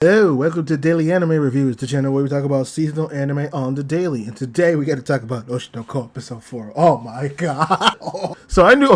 Hello, welcome to Daily Anime Reviews, the channel where we talk about seasonal anime on the daily. And today we got to talk about Oshi no Ko episode 4. Oh my god. So I knew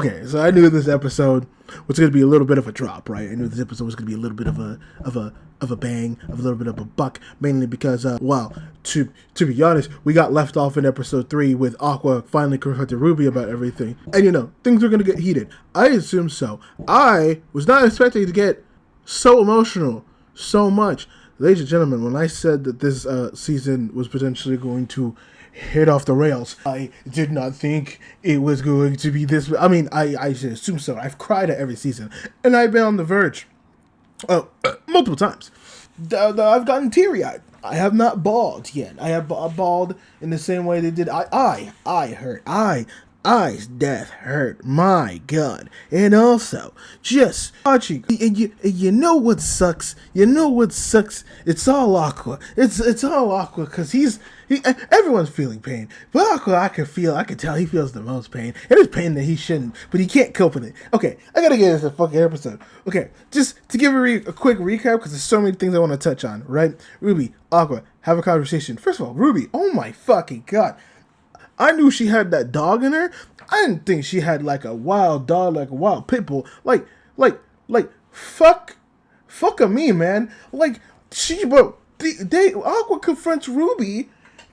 this episode was going to be a little bit of a drop, right? I knew this episode was going to be a little bit of a bang, of a little bit of a buck, mainly because to be honest, we got left off in episode 3 with Aqua finally confronting Ruby about everything. And things were going to get heated. I assume so. I was not expecting to get so emotional so much. Ladies and gentlemen, when I said that this season was potentially going to hit off the rails, I did not think it was going to be this. I mean, I should assume so. I've cried at every season, and I've been on the verge multiple times. I've gotten teary-eyed. I have not bawled yet. I have bawled in the same way they did. I's death hurt, my god. And also, just watching, and you know what sucks? It's all Aqua. It's all Aqua, because everyone's feeling pain. But Aqua, I can tell he feels the most pain. And it's pain that he shouldn't, but he can't cope with it. Okay, I gotta get into the fucking episode. Okay, just to give a quick recap, because there's so many things I want to touch on, right? Ruby, Aqua, have a conversation. First of all, Ruby, oh my fucking god. I knew she had that dog in her. I didn't think she had like a wild dog, like a wild pit bull. Fuck me, man. Aqua confronts Ruby,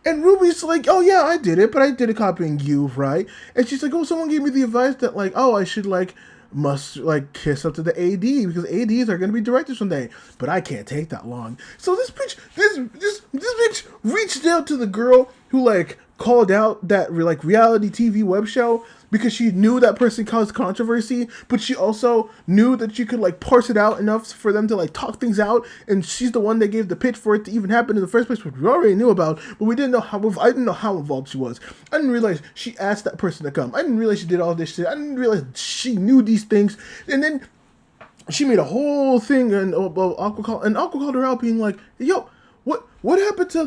and Ruby's like, oh yeah, I did it, but I did it copying you, right? And she's like, oh, someone gave me the advice that I should must kiss up to the AD because ADs are gonna be directors someday, but I can't take that long. So this bitch reached out to the girl who called out that reality TV web show because she knew that person caused controversy, but she also knew that you could parse it out enough for them to talk things out, and she's the one that gave the pitch for it to even happen in the first place, which we already knew about, but I didn't know how involved she was. I didn't realize she asked that person to come. I didn't realize she did all this shit. I didn't realize she knew these things, and then she made a whole thing, and Aqua called her out, being like, "Yo, what happened to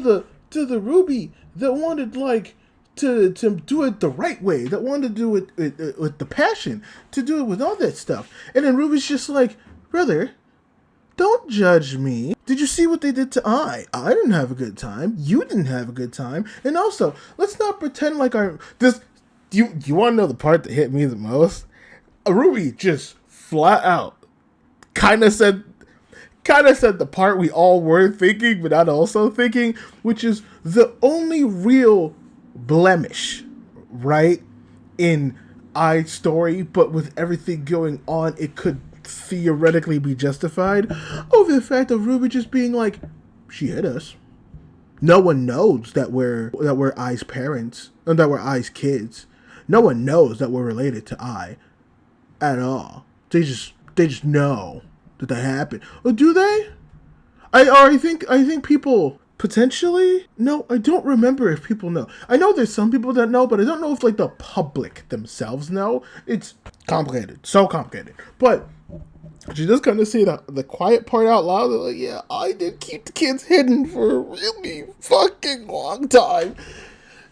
the Ruby that wanted to do it the right way, that wanted to do it with the passion, to do it with all that stuff?" And then Ruby's just like, "Brother, don't judge me. Did you see what they did to I? I didn't have a good time. You didn't have a good time. And also, let's not pretend like you want to know the part that hit me the most? Ruby just flat out kind of said the part we all were thinking, but not also thinking, which is the only real blemish, right, in I's story, but with everything going on, it could theoretically be justified over the fact of Ruby just being like, she hit us. No one knows that we're I's parents, and that we're I's kids. No one knows that we're related to I at all. They just know that happened. Oh, do they? I think people potentially. No, I don't remember if people know. I know there's some people that know, but I don't know if the public themselves know. It's complicated, so complicated. But she just kind of say the quiet part out loud. Like, yeah, I did keep the kids hidden for a really fucking long time.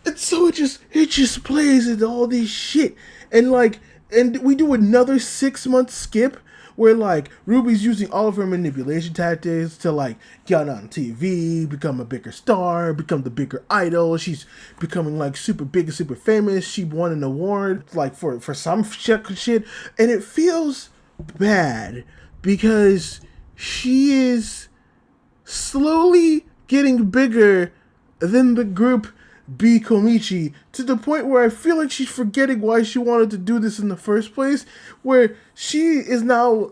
And so it just plays into all this shit, and we do another 6-month skip where Ruby's using all of her manipulation tactics to get on TV, become a bigger star, become the bigger idol. She's becoming super big and super famous. She won an award for some shit, and it feels bad because she is slowly getting bigger than the group B Komichi, to the point where I feel like she's forgetting why she wanted to do this in the first place, where she is now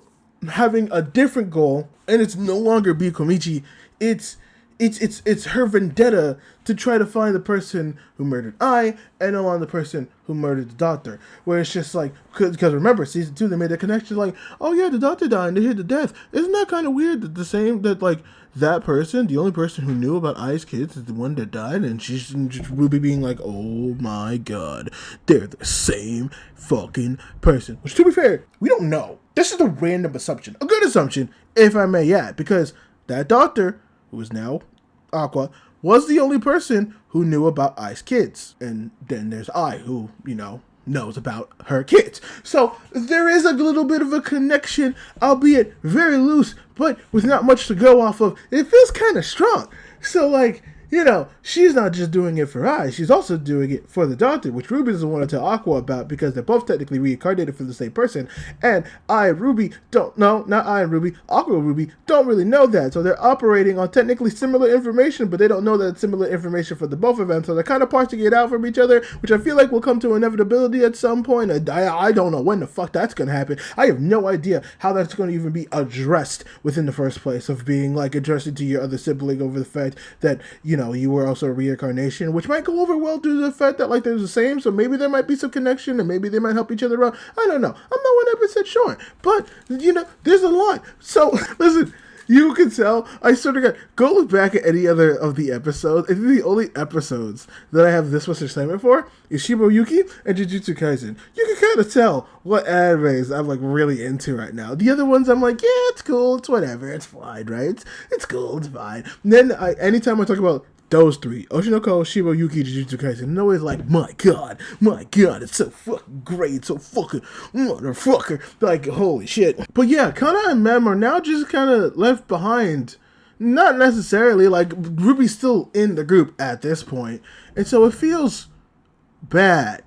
having a different goal, and it's no longer B Komichi. It's her vendetta to try to find the person who murdered I, and on the person who murdered the doctor. Where it's just because remember, season 2, they made a connection oh yeah, the doctor died and they hit the death. Isn't that kind of weird that that person, the only person who knew about I's kids, is the one that died, and she's just Ruby being oh my god, they're the same fucking person. Which, to be fair, we don't know. This is a random assumption. A good assumption, if I may add, because that doctor, who is now Aqua, was the only person who knew about I's kids. And then there's I, who, knows about her kids. So there is a little bit of a connection, albeit very loose, but with not much to go off of. It feels kind of strong. So, like, you know, she's not just doing it for Ai, she's also doing it for the doctor, which Ruby doesn't want to tell Aqua about because they're both technically reincarnated for the same person. And I and Ruby don't know, not I and Ruby, Aqua and Ruby don't really know that. So they're operating on technically similar information, but they don't know that it's similar information for the both of them. So they're kind of parsing it out from each other, which I feel like will come to inevitability at some point. I don't know when the fuck that's going to happen. I have no idea how that's going to even be addressed within the first place, of being like addressing to your other sibling over the fact that, you know, you were also a reincarnation, which might go over well due to the fact that, like, they're the same, so maybe there might be some connection, and maybe they might help each other out. I don't know. I'm not 100% sure, but, you know, there's a lot. So, listen, you can tell, I sort of go look back at any other of the episodes. I think the only episodes that I have this much excitement for is Shibuya and Jujutsu Kaisen. You can kind of tell what animes I'm, like, really into right now. The other ones, I'm like, yeah, it's cool, it's whatever, it's fine, right? It's cool, it's fine. And then, anytime I talk about those three, Oshinoko, Shibuya, Jujutsu Kaisen, and always like, my god, it's so fucking great, it's so fucking motherfucker, like, holy shit. But yeah, Kana and Mem are now just kind of left behind. Not necessarily, like, Ruby's still in the group at this point, and so it feels bad.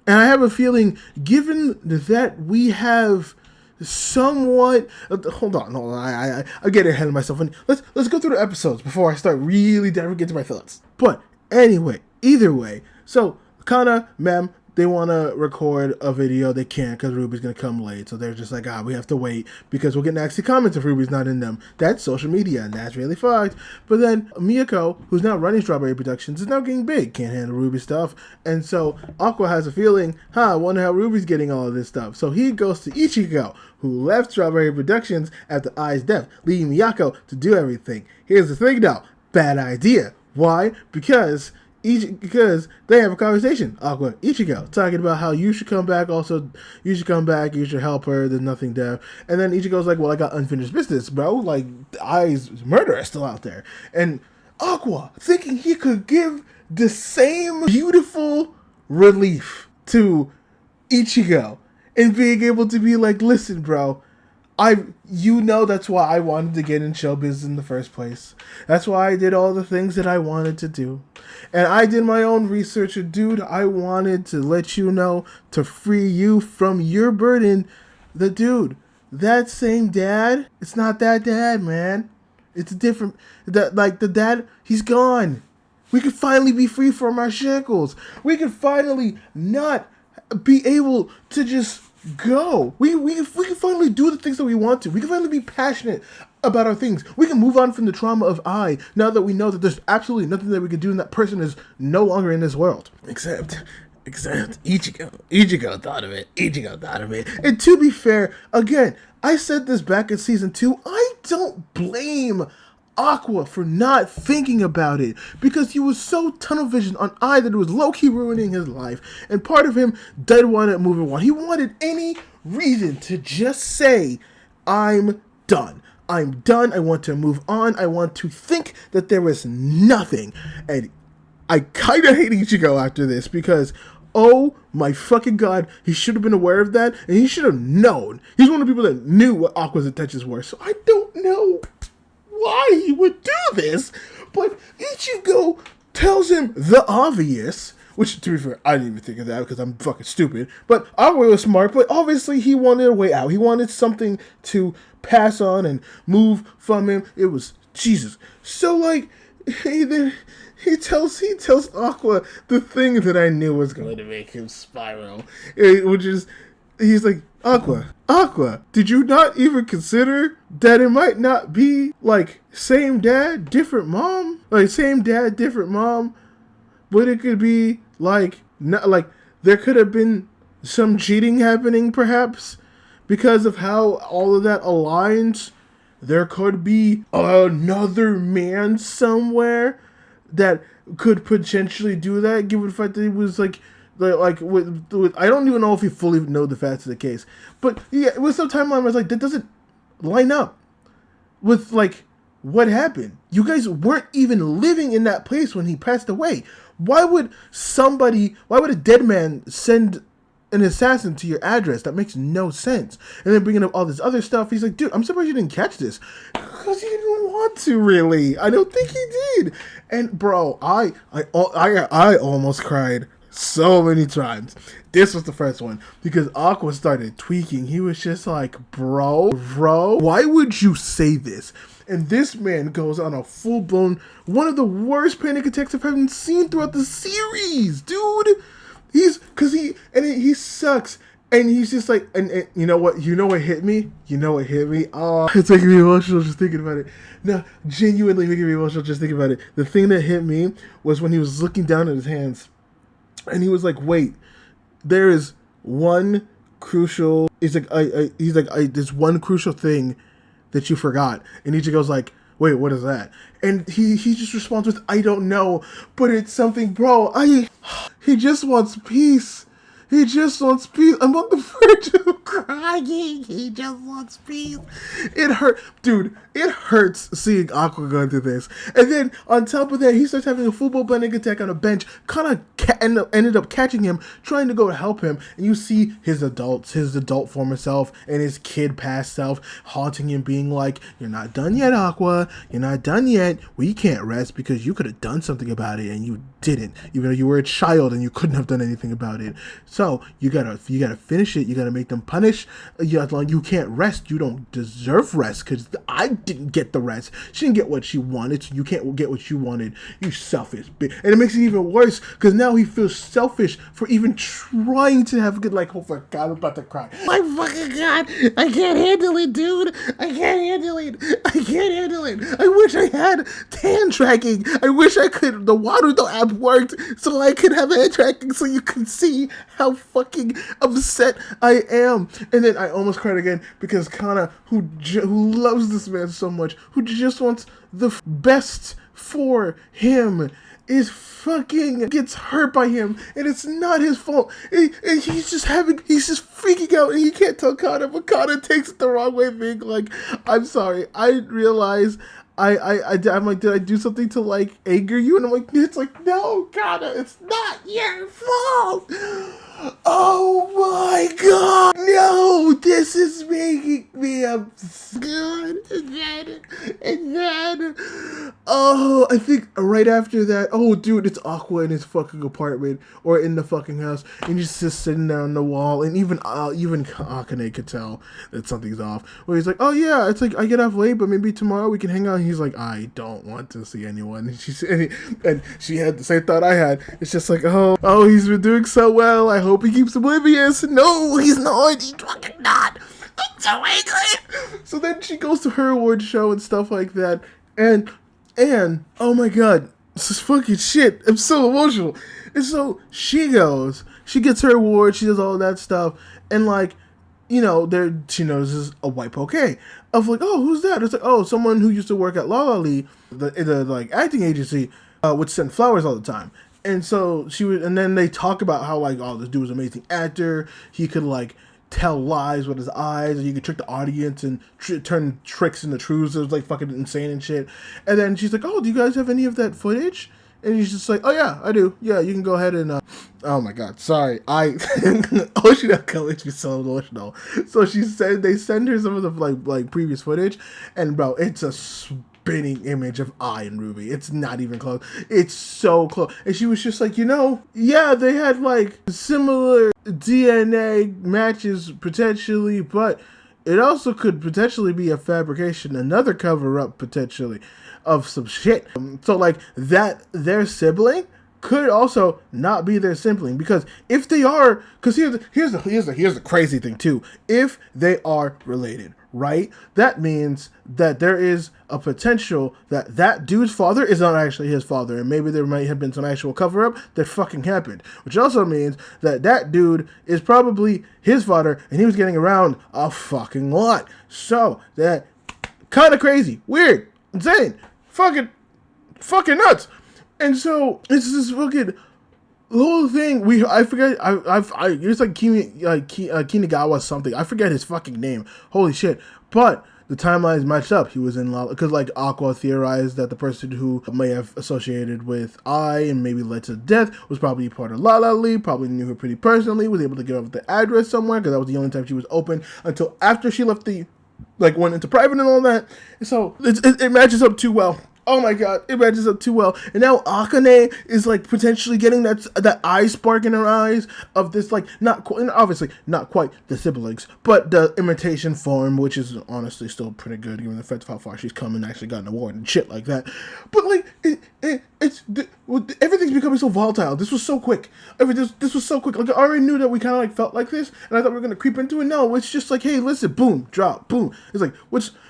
And I have a feeling, given that we have somewhat hold on, I get ahead of myself, and let's go through the episodes before I start really diving into my thoughts. But anyway, either way, so Kana, Mem, they want to record a video. They can't because Ruby's going to come late. So they're just like, we have to wait because we'll get nasty comments if Ruby's not in them. That's social media, and that's really fucked. But then Miyako, who's now running Strawberry Productions, is now getting big. Can't handle Ruby stuff. And so Aqua has a feeling, I wonder how Ruby's getting all of this stuff. So he goes to Ichigo, who left Strawberry Productions after Ai's death, leaving Miyako to do everything. Here's the thing, though. Bad idea. Why? Because they have a conversation, Aqua, Ichigo, talking about how you should come back, you should help her, there's nothing there. And then Ichigo's like, well, I got unfinished business, bro, like, Ai's murderer is still out there. And Aqua, thinking he could give the same beautiful relief to Ichigo, and being able to be like, listen, bro, that's why I wanted to get in show business in the first place. That's why I did all the things that I wanted to do. And I did my own research. And dude, I wanted to let you know, to free you from your burden. That same dad, it's not that dad, man. It's a different, the dad, he's gone. We can finally be free from our shackles. We can finally not be able to just go. We can finally do the things that we want to. We can finally be passionate about our things. We can move on from the trauma of I, now that we know that there's absolutely nothing that we can do and that person is no longer in this world. Except Ichigo thought of it. And to be fair, again, I said this back in season 2, I don't blame Aqua for not thinking about it, because he was so tunnel vision on I that it was low-key ruining his life, and part of him did want to move on. He wanted any reason to just say, I'm done, I want to move on, I want to think that there is nothing. And I kind of hate Ichigo after this, because oh my fucking god, he should have been aware of that, and he should have known. He's one of the people that knew what Aqua's intentions were, so I don't know why he would do this, but Ichigo tells him the obvious, which, to be fair, I didn't even think of that because I'm fucking stupid, but Aqua was smart, but obviously he wanted a way out. He wanted something to pass on and move from him. It was Jesus. So, like, he tells Aqua the thing that I knew was going to make him spiral, which is, he's like, Aqua, did you not even consider that it might not be, like, same dad, different mom? Like, same dad, different mom, but it could be, like, not, like, there could have been some cheating happening, perhaps, because of how all of that aligns. There could be another man somewhere that could potentially do that, given the fact that he was, like with I don't even know if you fully know the facts of the case, but yeah, with some timeline, I was like, that doesn't line up with, like, what happened. You guys weren't even living in that place when he passed away. Why would a dead man send an assassin to your address. That makes no sense. And then bringing up all this other stuff. He's like, dude, I'm surprised you didn't catch this. Because he didn't want to, really. I don't think he did. And bro, I almost cried so many times. This was the first one because Aqua started tweaking. He was just like, bro, why would you say this? And this man goes on a full-blown, one of the worst panic attacks I've ever seen throughout the series, dude. He sucks. And he's just like, and you know what hit me? Oh, it's making me emotional just thinking about it. No, genuinely making me emotional just thinking about it. The thing that hit me was when he was looking down at his hands. And he was like, wait, there is one crucial, there's one crucial thing that you forgot. And Ichigo's goes like, wait, what is that? And he just responds with, I don't know, but it's something, bro. He just wants peace. He just wants peace. I'm on the verge of crying. He just wants peace. It hurt. Dude, it hurts seeing Aqua going through this. And then on top of that, he starts having a full-blown panic attack on a bench. Kind of ended up catching him, trying to go to help him. And you see his adult former self and his kid past self haunting him, being like, you're not done yet, Aqua. You're not done yet. We can't rest because you could have done something about it and you didn't. Even though you were a child and you couldn't have done anything about it. So you gotta finish it. You gotta make them punish. You can't rest. You don't deserve rest because I didn't get the rest. She didn't get what she wanted, so you can't get what you wanted. You selfish bitch. And it makes it even worse because now he feels selfish for even trying to have a good, like, oh my god, I'm about to cry. My fucking god, I can't handle it, dude. I can't handle it. I wish I had hand tracking. I wish I could. The Warudo app worked so I could have hand tracking so you can see how fucking upset I am. And then I almost cried again because Kana, who loves this man so much, who just wants the best for him, is fucking gets hurt by him, and it's not his fault. And he's just freaking out, and he can't tell Kana, but Kana takes it the wrong way, being like, I'm sorry, I realize I'm like, did I do something to, like, anger you? And I'm like, it's like, no, Kana, it's not your fault. Oh my god, no, this is making me upset. And then, oh, I think right after that, oh, dude, it's Aqua in his fucking apartment or in the fucking house, and he's just sitting there on the wall, and even Akane could tell that something's off. Where he's like, oh yeah, it's like I get off late, but maybe tomorrow we can hang out. And he's like, I don't want to see anyone. And she had the same thought I had. It's just like, oh, he's been doing so well. I hope he keeps oblivious. No, he's not. He's fucking not. I'm so angry. So then she goes to her award show and stuff like that. And oh my god, this is fucking shit. I'm so emotional. And so she gets her award, she does all that stuff, and like, you know, she notices a white bouquet of like, oh, who's that? It's like, oh, someone who used to work at Lala the like acting agency, which sent flowers all the time. And so and then they talk about how like, oh, this dude was an amazing actor. He could like tell lies with his eyes, and he could trick the audience and turn tricks into truths. It was like fucking insane and shit. And then she's like, oh, do you guys have any of that footage? And he's just like, oh yeah, I do. Yeah, you can go ahead and, oh my god, sorry. Oshi makes me so emotional. So they send her some of the like previous footage, and bro, it's a spinning image of I and Ruby. It's not even close. It's so close. And she was just like, yeah, they had like similar DNA matches potentially, but it also could potentially be a fabrication, another cover-up potentially of some shit. So like that, their sibling could also not be their sibling, because if they are, because here's the crazy thing too. If they are related, right? That means that there is a potential that dude's father is not actually his father, and maybe there might have been some actual cover-up that fucking happened, which also means that dude is probably his father, and he was getting around a fucking lot. So that kind of crazy, weird, insane, fucking nuts. And so it's this fucking the whole thing. I forget. It's like Kinagawa something. I forget his fucking name. Holy shit! But the timelines matched up. He was in because like Aqua theorized that the person who may have associated with I and maybe led to death was probably part of La La Lee, probably knew her pretty personally, was able to give up the address somewhere because that was the only time she was open until after she left the, like, went into private and all that. And so it matches up too well. Oh my god, it matches up too well. And now Akane is like potentially getting that eye spark in her eyes of this, like, obviously not quite the siblings, but the imitation form, which is honestly still pretty good given the fact of how far she's come and actually got an award and shit like that. But like everything's becoming so volatile. This was so quick. This was so quick. Like, I already knew that we kind of like felt like this, and I thought we were gonna creep into it. No, it's just like, hey, listen, boom, drop, boom. It's like,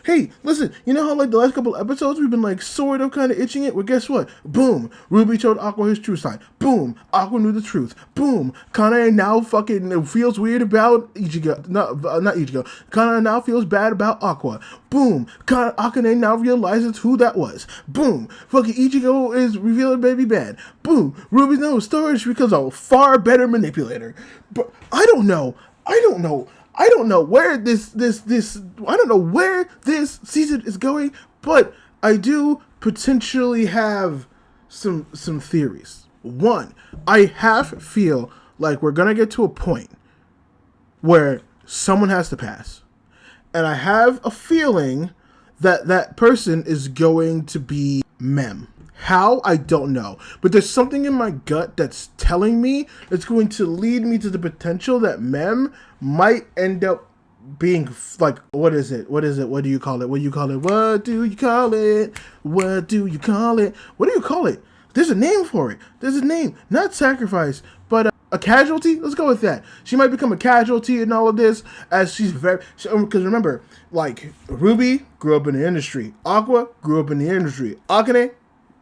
hey, listen, you know how like the last couple episodes we've been like sort of kind of itching it? Well, guess what? Boom, Ruby told Aqua his true side. Boom, Aqua knew the truth. Boom, Kanae now fucking feels weird about Ichigo. Not Ichigo. Kanae now feels bad about Aqua. Boom, Akane now realizes who that was. Boom, fucking Ichigo is revealing baby bad. Boom, Ruby's no storage because a far better manipulator. But I don't know where this I don't know where this season is going, but I do potentially have some theories. One, I half feel like we're gonna get to a point where someone has to pass. And I have a feeling that that person is going to be Mem. How? I don't know. But there's something in my gut that's telling me it's going to lead me to the potential that Mem might end up being like, what is it? What do you call it? There's a name for it. There's a name. Not sacrifice, but a casualty? Let's go with that. She might become a casualty in all of this, as she's very... Because remember, like, Ruby grew up in the industry. Aqua grew up in the industry. Akane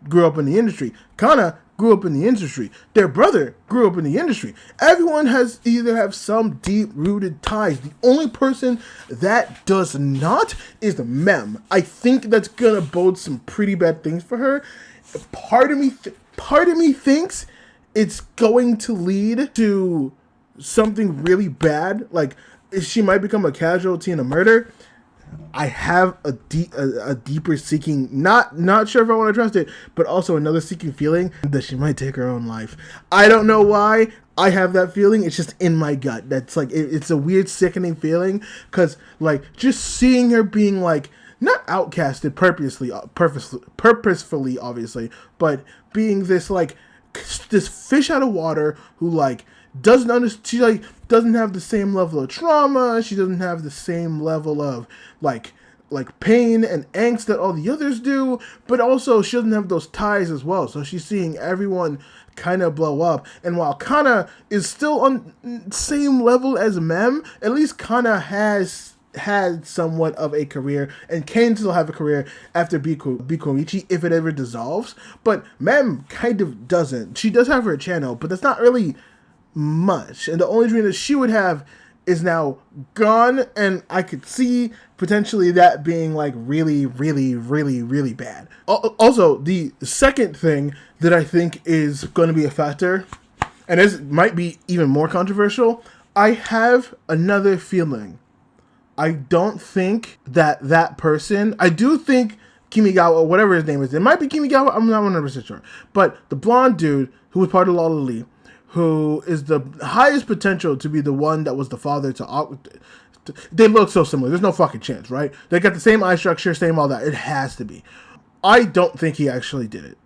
grew up in the industry. Kana grew up in the industry. Their brother grew up in the industry. Everyone has either have some deep-rooted ties. The only person that does not is the Mem. I think that's going to bode some pretty bad things for her. Part of me thinks it's going to lead to something really bad. Like, she might become a casualty in a murder. I have a deeper seeking, not sure if I want to trust it, but also another seeking feeling that she might take her own life. I don't know why I have that feeling. It's just in my gut. That's like, it's a weird, sickening feeling, because like just seeing her being like, not outcasted purposefully, obviously, but being this like this fish out of water who like doesn't understand. She like doesn't have the same level of trauma. She doesn't have the same level of like pain and angst that all the others do. But also she doesn't have those ties as well. So she's seeing everyone kind of blow up. And while Kana is still on same level as Mem, at least Kana has had somewhat of a career and can still have a career after Bikomichi if it ever dissolves. But Mem kind of doesn't. She does have her channel, but that's not really much. And the only dream that she would have is now gone, and I could see potentially that being like really, really, really, really bad. Also, the second thing that I think is going to be a factor, and this might be even more controversial, I have another feeling. I don't think that person... I do think Kimigawa, whatever his name is, it might be Kimigawa, I'm not 100% sure. But the blonde dude who was part of La La Lee, who is the highest potential to be the one that was the father to... They look so similar. There's no fucking chance, right? They got the same eye structure, same all that. It has to be. I don't think he actually did it.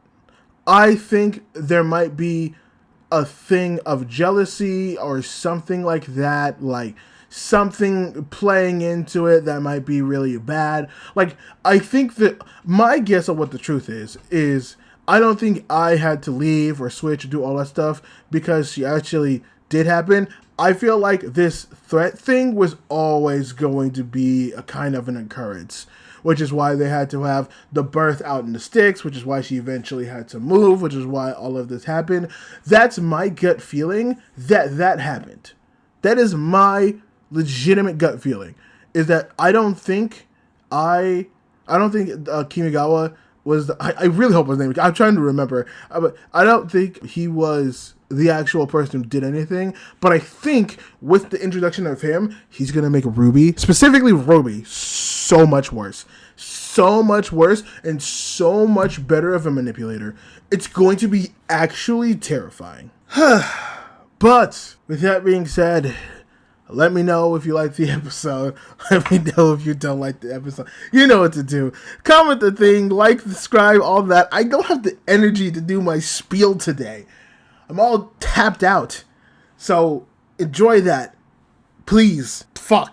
I think there might be a thing of jealousy or something like that, like... something playing into it that might be really bad. Like, I think that my guess of what the truth is I don't think I had to leave or switch or do all that stuff because she actually did happen. I feel like this threat thing was always going to be a kind of an occurrence, which is why they had to have the birth out in the sticks, which is why she eventually had to move, which is why all of this happened. That's my gut feeling that happened. That is my legitimate gut feeling, is that I don't think Kimigawa was I really hope his name, I'm trying to remember, but I don't think he was the actual person who did anything. But I think with the introduction of him, he's going to make Ruby, specifically Ruby, so much worse. So much worse and so much better of a manipulator. It's going to be actually terrifying. But with that being said, let me know if you like the episode. Let me know if you don't like the episode. You know what to do. Comment the thing, like, subscribe, all that. I don't have the energy to do my spiel today. I'm all tapped out. So enjoy that. Please. Fuck.